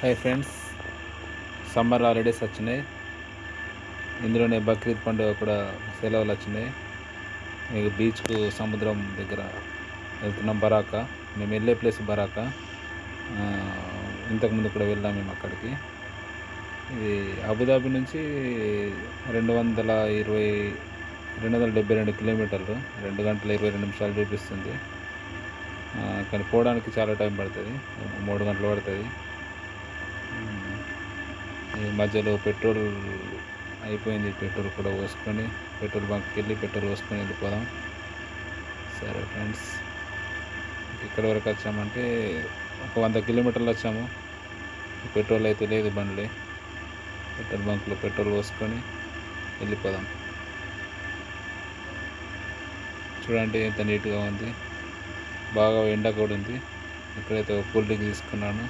Hi friends, summer holidays వచ్చినాయి. ఇందులోనే బక్రీద్ పండుగ కూడా సెలవులు వచ్చినాయి. మీకు బీచ్కు సముద్రం దగ్గర వెళ్తున్నాం. బరాకా మేము వెళ్ళే ప్లేస్ బరాకా. ఇంతకుముందు కూడా వెళ్ళాం మేము అక్కడికి. ఇది అబుదాబి నుంచి 272 కిలోమీటర్లు, 2 గంటల 22 నిమిషాలు చూపిస్తుంది. కానీ పోవడానికి చాలా టైం పడుతుంది, 3 గంటలు పడుతుంది. ఈ మధ్యలో పెట్రోల్ అయిపోయింది. పెట్రోల్ కూడా పోసుకొని పెట్రోల్ బంక్కి వెళ్ళి పెట్రోల్ పోసుకొని వెళ్ళిపోదాం. సరే ఫ్రెండ్స్, ఇక్కడ వరకు వచ్చామంటే ఒక 100 కిలోమీటర్లు వచ్చాము. పెట్రోల్ అయితే లేదు బండ్లే. పెట్రోల్ బంక్లో పెట్రోల్ పోసుకొని వెళ్ళిపోదాం. చూడండి ఎంత నీట్గా ఉంది. బాగా ఎండ కూడా ఉంది. ఇక్కడైతే ఒక కూల్ డ్రింక్ తీసుకున్నాను.